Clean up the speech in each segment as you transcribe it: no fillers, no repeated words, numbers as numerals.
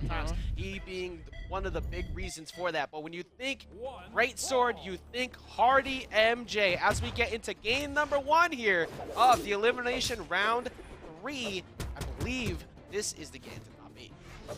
all times. He being one of the big reasons for that. But when you think Great Sword, you think Hardy MJ. As we get into game number 1 here of the Elimination Round 3, I believe this is the game to not beat.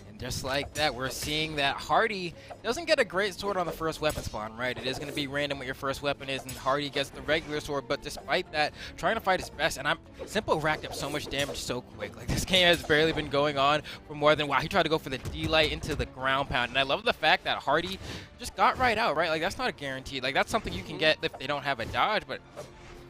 And just like that, we're seeing that Hardy doesn't get a great sword on the first weapon spawn, right? It is going to be random what your first weapon is, and Hardy gets the regular sword, but despite that, trying to fight his best, and simpLe racked up so much damage so quick. Like, this game has barely been going on for more than, wow, he tried to go for the D-Light into the ground pound, and I love the fact that Hardy just got right out, right? Like, that's not a guarantee. Like, that's something you can get if they don't have a dodge, but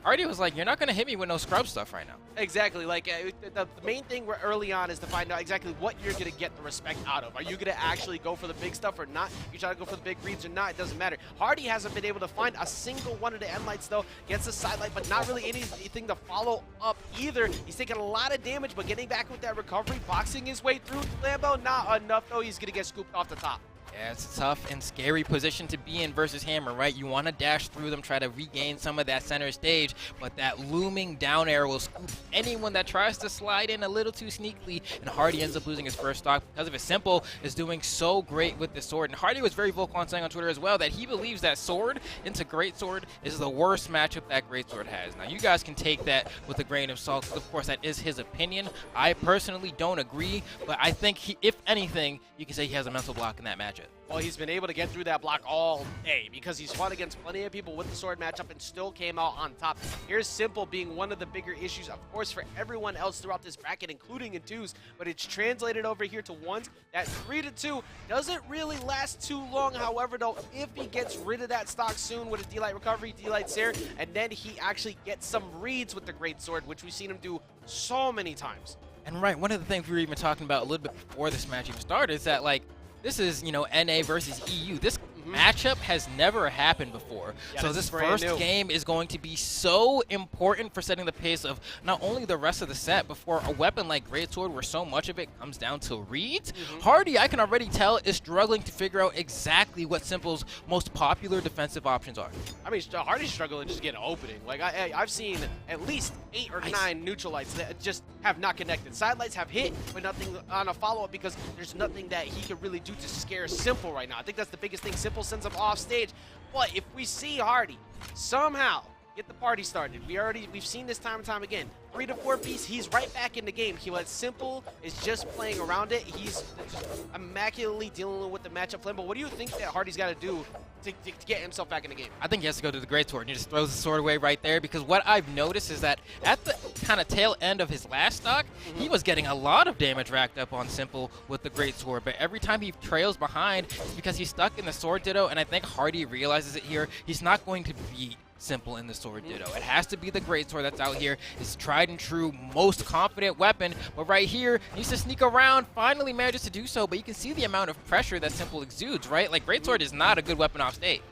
Hardy was like, you're not going to hit me with no scrub stuff right now. Exactly. Like, the main thing early on is to find out exactly what you're going to get the respect out of. Are you going to actually go for the big stuff or not? You try to go for the big reads or not, it doesn't matter. Hardy hasn't been able to find a single one of the end lights, though. Gets the side light, but not really anything to follow up either. He's taking a lot of damage, but getting back with that recovery, boxing his way through. Lambo, not enough, though. He's going to get scooped off the top. Yeah, it's a tough and scary position to be in versus Hammer, right? You want to dash through them, try to regain some of that center stage, but that looming down air will scoop anyone that tries to slide in a little too sneakily, and Hardy ends up losing his first stock because of it. simpLe is doing so great with the sword, and Hardy was very vocal on saying on Twitter as well that he believes that sword into Great Sword is the worst matchup that Great Sword has. Now, you guys can take that with a grain of salt, because of course that is his opinion. I personally don't agree, but I think if anything, you can say he has a mental block in that matchup. Well, he's been able to get through that block all day because he's fought against plenty of people with the sword matchup and still came out on top. Here's simpLe being one of the bigger issues, of course, for everyone else throughout this bracket, including in 2s, but it's translated over here to 1s. That 3-2 doesn't really last too long. However, though, if he gets rid of that stock soon with a D-Light recovery, D-Light Sarah, and then he actually gets some reads with the Great Sword, which we've seen him do so many times. And right, one of the things we were even talking about a little bit before this match even started is that, like, this is, you know, NA versus EU. This matchup has never happened before. Yeah, so this first game is going to be so important for setting the pace of not only the rest of the set, but for a weapon like Great Sword, where so much of it comes down to reads. Hardy, I can already tell, is struggling to figure out exactly what simpLe's most popular defensive options are. I mean, Hardy's struggling just getting an opening. Like, I've seen at least 8 or 9 neutral lights that just have not connected. Side lights have hit, but nothing on a follow-up because there's nothing that he can really do to scare simpLe right now. I think that's the biggest thing. simpLe sends him off stage. But if we see Hardy somehow get the party started, we've seen this time and time again. 3 to 4 piece, he's right back in the game. simpLe is just playing around it. He's just immaculately dealing with the matchup. But what do you think that Hardy's got to do to get himself back in the game? I think he has to go to the Great Sword, and he just throws the sword away right there, because what I've noticed is that at the kind of tail end of his last stock, he was getting a lot of damage racked up on simpLe with the Great Sword, but every time he trails behind, it's because he's stuck in the Sword Ditto, and I think Hardy realizes it here. He's not going to beat simpLe in the Sword Ditto. It has to be the Great Sword that's out here. His tried and true, most confident weapon, but right here, needs to sneak around, finally manages to do so, but you can see the amount of pressure that simpLe exudes, right? Like, Great Sword is not a good weapon off stage.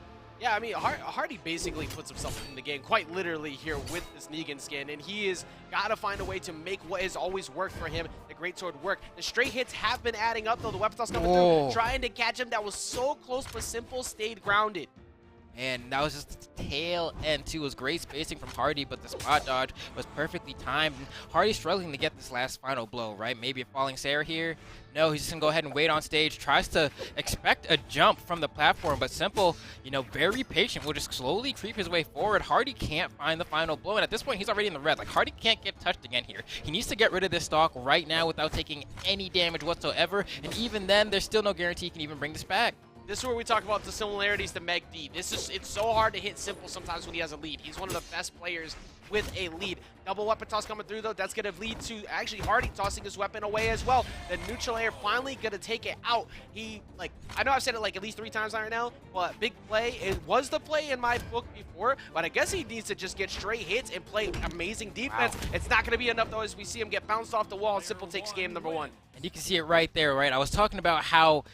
Yeah, I mean, Hardy basically puts himself in the game quite literally here with this Negan skin, and he has got to find a way to make what has always worked for him, the Great Sword, work. The straight hits have been adding up, though. The weapon toss coming through, trying to catch him. That was so close, but simpLe stayed grounded. And that was just the tail end, too. It was great spacing from Hardy, but the spot dodge was perfectly timed. And Hardy's struggling to get this last final blow, right? Maybe a falling Sarah here. No, he's just going to go ahead and wait on stage. Tries to expect a jump from the platform, but simpLe, you know, very patient, will just slowly creep his way forward. Hardy can't find the final blow, and at this point, he's already in the red. Like, Hardy can't get touched again here. He needs to get rid of this stock right now without taking any damage whatsoever, and even then, there's still no guarantee he can even bring this back. This is where we talk about the similarities to Meg D. It's so hard to hit simpLe sometimes when he has a lead. He's one of the best players with a lead. Double weapon toss coming through, though. That's going to lead to actually Hardy tossing his weapon away as well. The neutral air finally going to take it out. He, like, I know I've said it like at least 3 times right now, but big play. It was the play in my book before, but I guess he needs to just get straight hits and play amazing defense. Wow. It's not going to be enough, though, as we see him get bounced off the wall, and simpLe takes game number 1. And you can see it right there, right? I was talking about how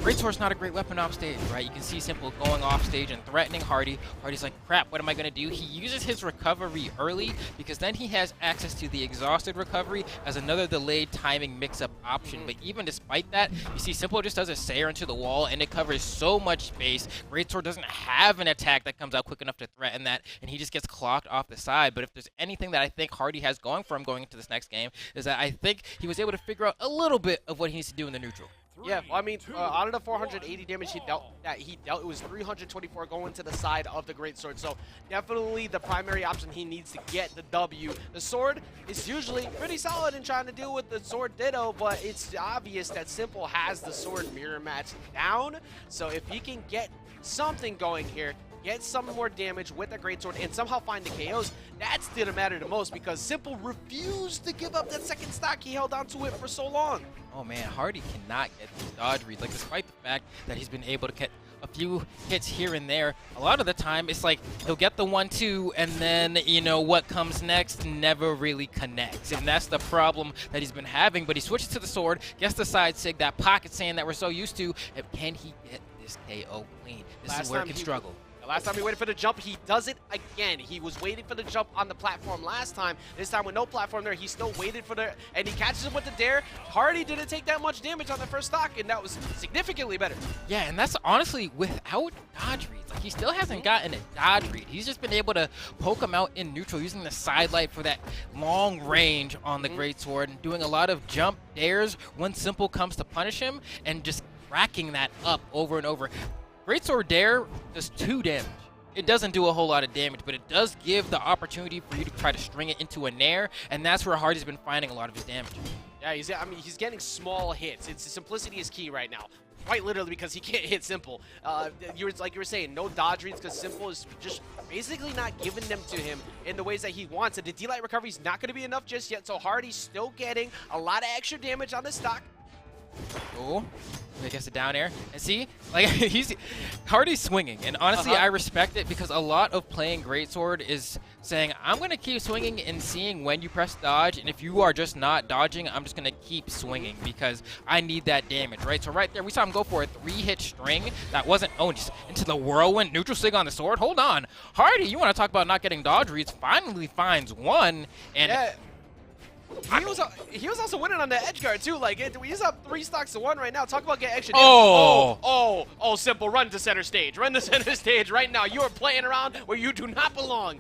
Great Sword's not a great weapon off stage, right? You can see simpLe going off stage and threatening Hardy. Hardy's like, crap, what am I going to do? He uses his recovery early because then he has access to the exhausted recovery as another delayed timing mix-up option. But even despite that, you see simpLe just does a Sayer into the wall and it covers so much space. Great Sword doesn't have an attack that comes out quick enough to threaten that, and he just gets clocked off the side. But if there's anything that I think Hardy has going for him going into this next game, is that I think he was able to figure out a little bit of what he needs to do in the neutral. Yeah, well, I mean, out of the 480 damage he dealt, it was 324 going to the side of the greatsword. So definitely the primary option he needs to get the W. The sword is usually pretty solid in trying to deal with the sword ditto, but it's obvious that simpLe has the sword mirror match down. So if he can get something going here, get some more damage with the greatsword, and somehow find the KOs, that's gonna matter the most, because simpLe refused to give up that second stock. He held on to it for so long. Oh man, Hardy cannot get these dodge reads. Like, despite the fact that he's been able to get a few hits here and there, a lot of the time it's like he'll get the 1-2 and then, you know, what comes next never really connects. And that's the problem that he's been having. But he switches to the sword, gets the side sig, that pocket sand that we're so used to. And can he get this KO clean? This is where it can struggle. Last time he waited for the jump, he does it again. He was waiting for the jump on the platform last time. This time with no platform there, he still waited for the, and he catches him with the dare. Hardy didn't take that much damage on the first stock, and that was significantly better. Yeah, and that's honestly without dodge reads. Like, he still hasn't gotten a dodge read. He's just been able to poke him out in neutral, using the side light for that long range on the greatsword, and doing a lot of jump dares when simpLe comes to punish him, and just racking that up over and over. Greatsword Dare does 2 damage. It doesn't do a whole lot of damage, but it does give the opportunity for you to try to string it into a nair, and that's where Hardy's been finding a lot of his damage. Yeah, he's getting small hits. Simplicity is key right now. Quite literally, because he can't hit simpLe. Like you were saying, no dodge reads, because simpLe is just basically not giving them to him in the ways that he wants. And the D-Light recovery is not going to be enough just yet, so Hardy's still getting a lot of extra damage on this stock. Oh, I guess a down air. And see, like, Hardy's swinging, and honestly, I respect it, because a lot of playing greatsword is saying, I'm going to keep swinging and seeing when you press dodge, and if you are just not dodging, I'm just going to keep swinging because I need that damage, right? So right there, we saw him go for a 3-hit string that wasn't, oh, just into the whirlwind, neutral sig on the sword. Hold on. Hardy, you want to talk about not getting dodge reads, finally finds one, and... Yeah. He was also winning on the edge guard too. Like, he's up 3 stocks to 1 right now. Talk about getting extra damage. Oh, simpLe, run to center stage. Run to center stage right now. You are playing around where you do not belong.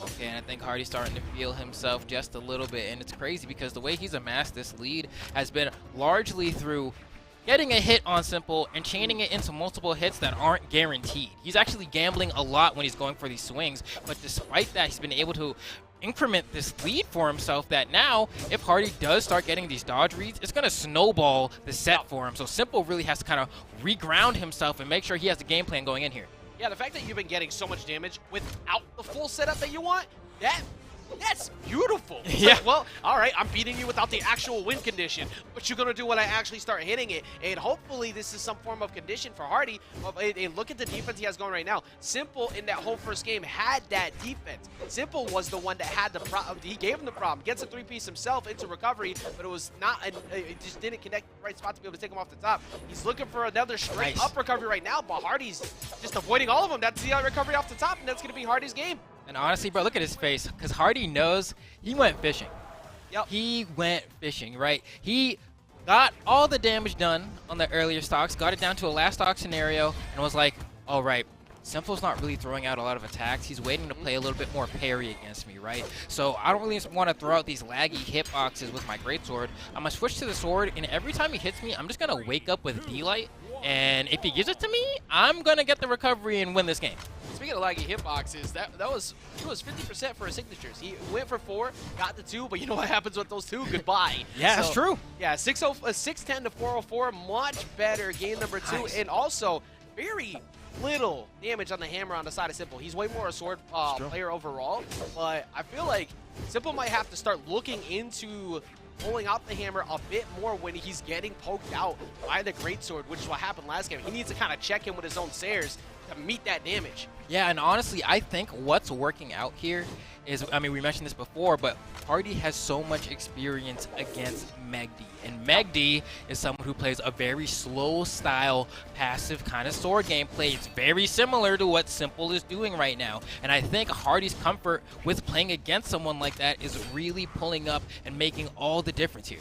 Okay, and I think Hardy's starting to feel himself just a little bit, and it's crazy because the way he's amassed this lead has been largely through getting a hit on simpLe and chaining it into multiple hits that aren't guaranteed. He's actually gambling a lot when he's going for these swings, but despite that, he's been able to increment this lead for himself that now, if Hardy does start getting these dodge reads, it's going to snowball the set for him. So simpLe really has to kind of reground himself and make sure he has the game plan going in here. Yeah, the fact that you've been getting so much damage without the full setup that you want, that's beautiful. It's yeah. Like, well, all right, I'm beating you without the actual win condition. What you gonna do when I actually start hitting it? And hopefully this is some form of condition for Hardy. And look at the defense he has going right now. simpLe in that whole first game had that defense. simpLe was the one that had the problem. He gave him the problem. Gets a 3-piece himself into recovery, but it was not. It just didn't connect the right spot to be able to take him off the top. He's looking for another straight up recovery right now, but Hardy's just avoiding all of them. That's the recovery off the top, and that's gonna be Hardy's game. And honestly, bro, look at his face, because Hardy knows he went fishing. Yep. He went fishing, right? He got all the damage done on the earlier stocks, got it down to a last stock scenario, and was like, all right, simpLe's not really throwing out a lot of attacks. He's waiting to play a little bit more parry against me, right? So I don't really want to throw out these laggy hitboxes with my greatsword. I'm going to switch to the sword, and every time he hits me, I'm just going to wake up with D-Light. And if he gives it to me, I'm going to get the recovery and win this game. Speaking of laggy hitboxes, it was 50% for his signatures. He went for 4, got the 2, but you know what happens with those 2? Goodbye. Yeah, that's true. Yeah, 610 to 404, much better game number 2, nice. And also very little damage on the hammer on the side of simpLe. He's way more a sword player overall, but I feel like simpLe might have to start looking into pulling out the hammer a bit more when he's getting poked out by the greatsword, which is what happened last game. He needs to kind of check in with his own Sayers to meet that damage. Yeah, and honestly, I think what's working out here is, I mean, we mentioned this before, but Hardy has so much experience against Megd. And Megd is someone who plays a very slow style, passive kind of sword gameplay. It's very similar to what simpLe is doing right now. And I think Hardy's comfort with playing against someone like that is really pulling up and making all the difference here.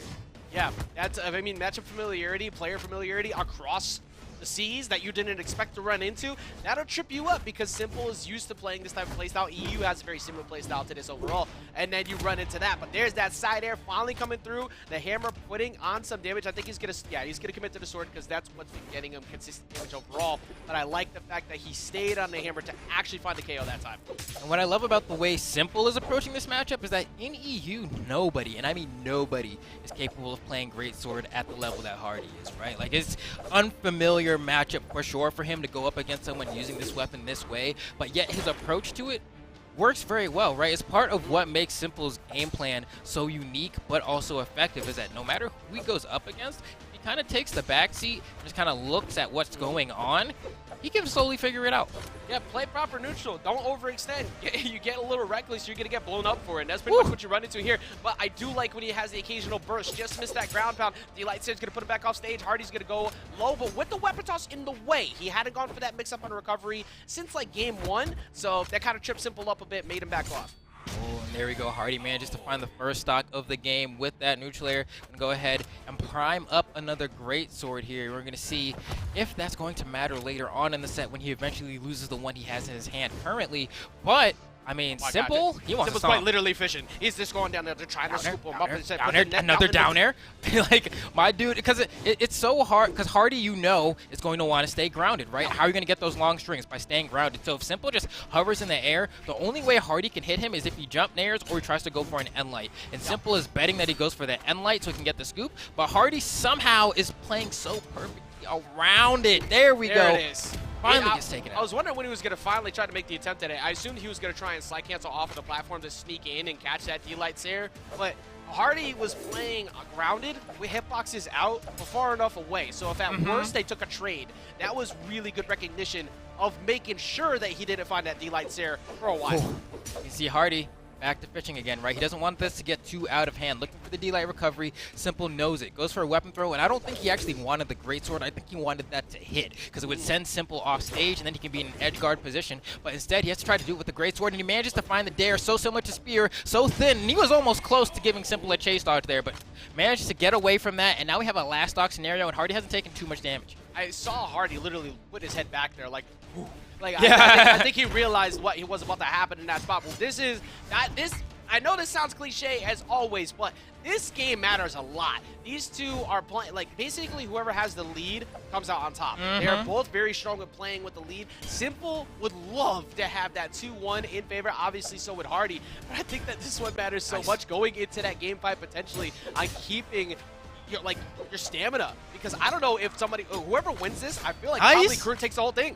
Yeah, that's, I mean, matchup familiarity, player familiarity across C's that you didn't expect to run into, that'll trip you up because simpLe is used to playing this type of playstyle. EU has a very similar playstyle to this overall, and then you run into that. But there's that side air finally coming through. The hammer putting on some damage. I think he's gonna commit to the sword because that's what's been getting him consistent damage overall. But I like the fact that he stayed on the hammer to actually find the KO that time. And what I love about the way simpLe is approaching this matchup is that in EU, nobody, and I mean nobody, is capable of playing greatsword at the level that Hardy is, right? Like, it's unfamiliar matchup for sure for him to go up against someone using this weapon this way, but yet his approach to it works very well, right? It's part of what makes simpLe's game plan so unique but also effective, is that no matter who he goes up against, he kind of takes the backseat, just kind of looks at what's going on. He can slowly figure it out. Yeah, play proper neutral. Don't overextend. You get a little reckless, you're going to get blown up for it. And that's pretty much what you run into here. But I do like when he has the occasional burst. Just missed that ground pound. D-Light's going to put it back off stage. Hardy's going to go low, but with the weapon toss in the way. He hadn't gone for that mix-up on recovery since, like, game 1. So that kind of tripped simpLe up a bit, made him back off. Oh, and there we go. Hardy manages to find the first stock of the game with that neutral air. Gonna go ahead and prime up another great sword here. We're gonna see if that's going to matter later on in the set when he eventually loses the one he has in his hand currently. But I mean, simpLe, he wants to simpLe's quite literally fishing. He's just going down there to try to scoop him up. Another down air. Like, my dude, because it's so hard, because Hardy, you know, is going to want to stay grounded, right? How are you going to get those long strings? By staying grounded. So if simpLe just hovers in the air, the only way Hardy can hit him is if he jump nairs or he simpLe to go for an end light. And simpLe is betting that he goes for the end light so he can get the scoop, but Hardy somehow is playing so perfectly around it. There we go. There it is. Finally gets taken out. I was wondering when he was going to finally try to make the attempt at it. I assumed he was going to try and slide cancel off of the platform to sneak in and catch that D-Light there. But Hardy was playing grounded with hitboxes out but far enough away. So if at worst they took a trade, that was really good recognition of making sure that he didn't find that D-Light there for a while. You see Hardy back to fishing again, right? He doesn't want this to get too out of hand. Looking for the D-Light recovery. simpLe knows it. Goes for a weapon throw, and I don't think he actually wanted the greatsword. I think he wanted that to hit, because it would send simpLe off stage, and then he can be in an edge guard position. But instead, he has to try to do it with the greatsword, and he manages to find the dare so similar to Spear, so thin, and he was almost close to giving simpLe a chase dodge there, but manages to get away from that, and now we have a last stock scenario, and Hardy hasn't taken too much damage. I saw Hardy literally put his head back there like, whew. Like, yeah. I think he realized what was about to happen in that spot. Well, I know this sounds cliche as always, but this game matters a lot. These two are playing, like, basically whoever has the lead comes out on top. They're both very strong at playing with the lead. simpLe would love to have that 2-1 in favor, obviously so would Hardy, but I think that this one matters so much going into that game fight potentially on keeping your stamina, because I don't know if whoever wins this, I feel like probably Crew takes the whole thing.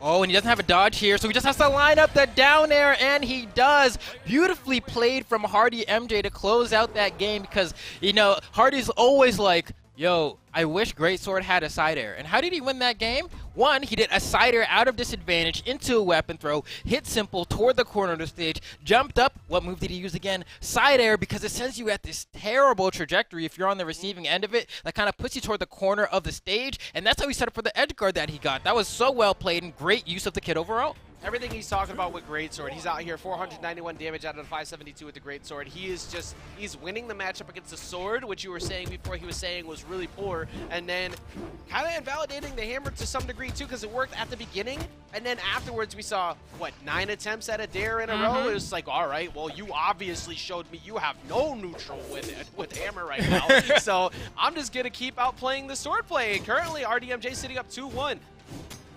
Oh, and he doesn't have a dodge here, so he just has to line up the down air, and he does. Beautifully played from hardymj to close out that game, because, you know, Hardy's always like, yo, I wish greatsword had a side air. And how did he win that game? One, he did a side air out of disadvantage into a weapon throw, hit simpLe toward the corner of the stage, jumped up. What move did he use again? Side air, because it sends you at this terrible trajectory if you're on the receiving end of it. That kind of puts you toward the corner of the stage, and that's how he set up for the edge guard that he got. That was so well played and great use of the kid overall. Everything he's talking about with greatsword, he's out here 491 damage out of the 572 with the greatsword. He's winning the matchup against the sword, which you were saying before he was saying was really poor, and then kind of invalidating the hammer to some degree too, because it worked at the beginning, and then afterwards we saw, what, 9 attempts at a dare in a row? It was like, all right, well, you obviously showed me you have no neutral with hammer right now, so I'm just going to keep outplaying the sword play. Currently, hardymj sitting up 2-1.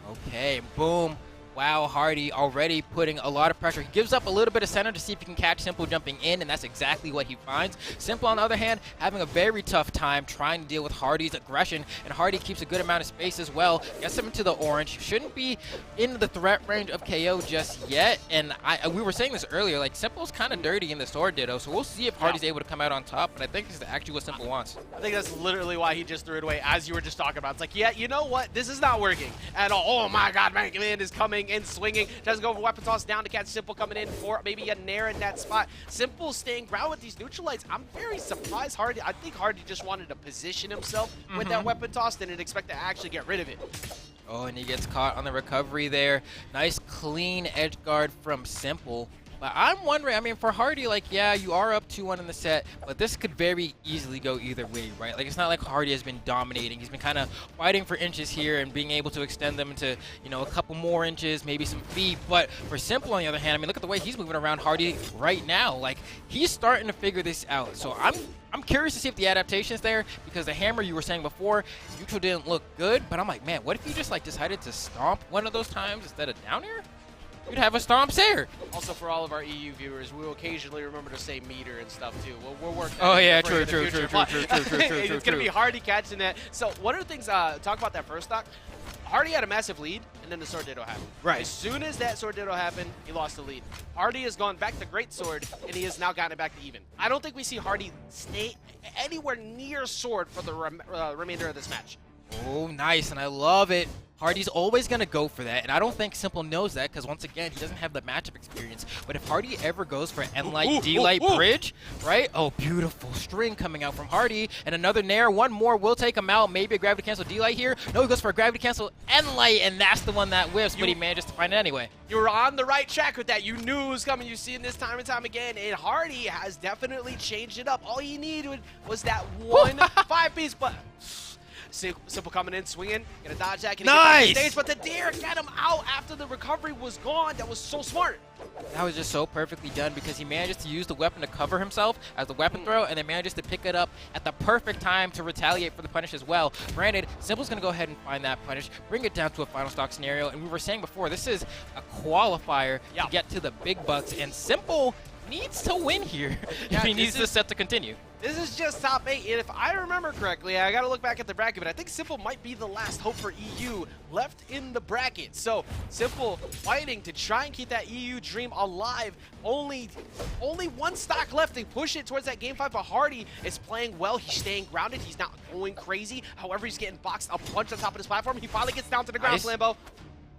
Okay, boom. Wow, Hardy already putting a lot of pressure. He gives up a little bit of center to see if he can catch simpLe jumping in, and that's exactly what he finds. simpLe, on the other hand, having a very tough time trying to deal with Hardy's aggression, and Hardy keeps a good amount of space as well. Gets him into the orange. Shouldn't be in the threat range of KO just yet, and we were saying this earlier, like, simpLe's kind of dirty in the sword ditto, so we'll see if Hardy's able to come out on top, but I think this is actually what simpLe wants. I think that's literally why he just threw it away, as you were just talking about. It's like, yeah, you know what? This is not working at all. Oh my god, Mega Man is coming and swinging. Doesn't go for weapon toss down to catch simpLe coming in for maybe a nair in that spot. simpLe staying ground with these neutral lights. I'm very surprised Hardy. I think Hardy just wanted to position himself with that weapon toss, didn't expect to actually get rid of it. Oh, and he gets caught on the recovery there. Nice clean edge guard from simpLe. But I'm wondering, I mean, for Hardy, like, yeah, you are up 2-1 in the set, but this could very easily go either way, right? Like, it's not like Hardy has been dominating. He's been kind of fighting for inches here and being able to extend them into, you know, a couple more inches, maybe some feet. But for simpLe, on the other hand, I mean, look at the way he's moving around Hardy right now. Like, he's starting to figure this out. So I'm curious to see if the adaptation's there, because the hammer you were saying before, neutral didn't look good, but I'm like, man, what if you just like decided to stomp one of those times instead of down air? You'd have a stomp there. Also, for all of our EU viewers, we will occasionally remember to say meter and stuff too. We'll work that Oh in yeah, for true. in the future, but it's gonna be Hardy catching that. So one of the things, talk about that first stock. Hardy had a massive lead, and then the sword ditto happened. Right. As soon as that sword ditto happened, he lost the lead. Hardy has gone back to great sword, and he has now gotten it back to even. I don't think we see Hardy stay anywhere near sword for the remainder of this match. Oh, nice, and I love it. Hardy's always going to go for that, and I don't think simpLe knows that, because once again, he doesn't have the matchup experience. But if Hardy ever goes for N-Light, D-Light bridge, right? Oh, beautiful string coming out from Hardy, and another Nair, one more will take him out. Maybe a gravity cancel D-Light here. No, he goes for a gravity cancel N-Light, and that's the one that whiffs, but he manages to find it anyway. You were on the right track with that. You knew it was coming. You've seen this time and time again, and Hardy has definitely changed it up. All he needed was that one 5-piece, but simpLe coming in, swinging, gonna dodge that, gonna get back to stage, but the dare got him out after the recovery was gone. That was so smart. That was just so perfectly done, because he manages to use the weapon to cover himself as the weapon throw, and then manages to pick it up at the perfect time to retaliate for the punish as well. Granted, simpLe's going to go ahead and find that punish, bring it down to a final stock scenario, and we were saying before, this is a qualifier to get to the big bucks, and simpLe needs to win here if he needs this set to continue. This is just top 8, and if I remember correctly, I gotta look back at the bracket, but I think simpLe might be the last hope for EU left in the bracket. So simpLe fighting to try and keep that EU dream alive. Only one stock left to push it towards that game 5, but Hardy is playing well. He's staying grounded. He's not going crazy. However, he's getting boxed a bunch on top of this platform. He finally gets down to the ground, Flambo.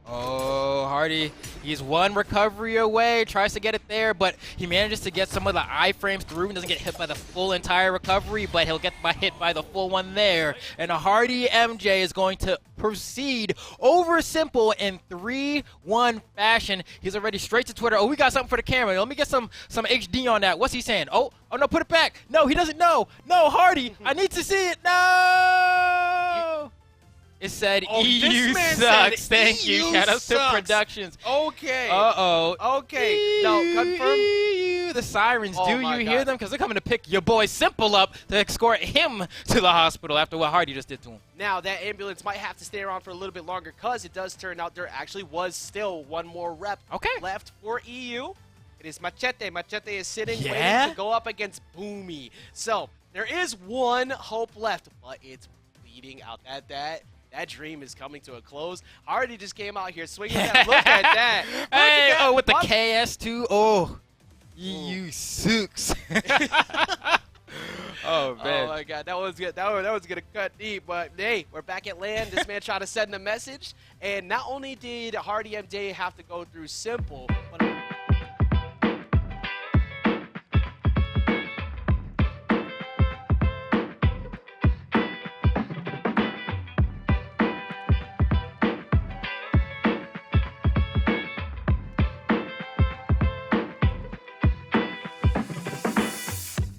Oh, Hardy, he's one recovery away, tries to get it there, but he manages to get some of the iframes through and doesn't get hit by the full entire recovery, but he'll get hit by the full one there. And hardymj is going to proceed over simpLe in 3-1 fashion. He's already straight to Twitter. Oh, we got something for the camera. Let me get some HD on that. What's he saying? Oh no, put it back. No, he doesn't know. No, Hardy, I need to see it. No! It said EU sucks. Thank you. Shout out to Productions. Okay. Uh-oh. Okay. Now, confirm. The sirens. Do you hear them? Because they're coming to pick your boy simpLe up to escort him to the hospital after what Hardy just did to him. Now, that ambulance might have to stay around for a little bit longer, because it does turn out there actually was still one more rep left for EU. It is Machete. Machete is sitting, waiting to go up against Boomy. So, there is one hope left, but it's bleeding out. That dream is coming to a close. Hardy just came out here swinging that. Look at that. Hey, with the KS too. Oh, EU sucks. Oh, man. Oh, my God. That was good. That was going to cut deep. But, hey, we're back at land. This man tried to send a message. And not only did hardymj have to go through simpLe, but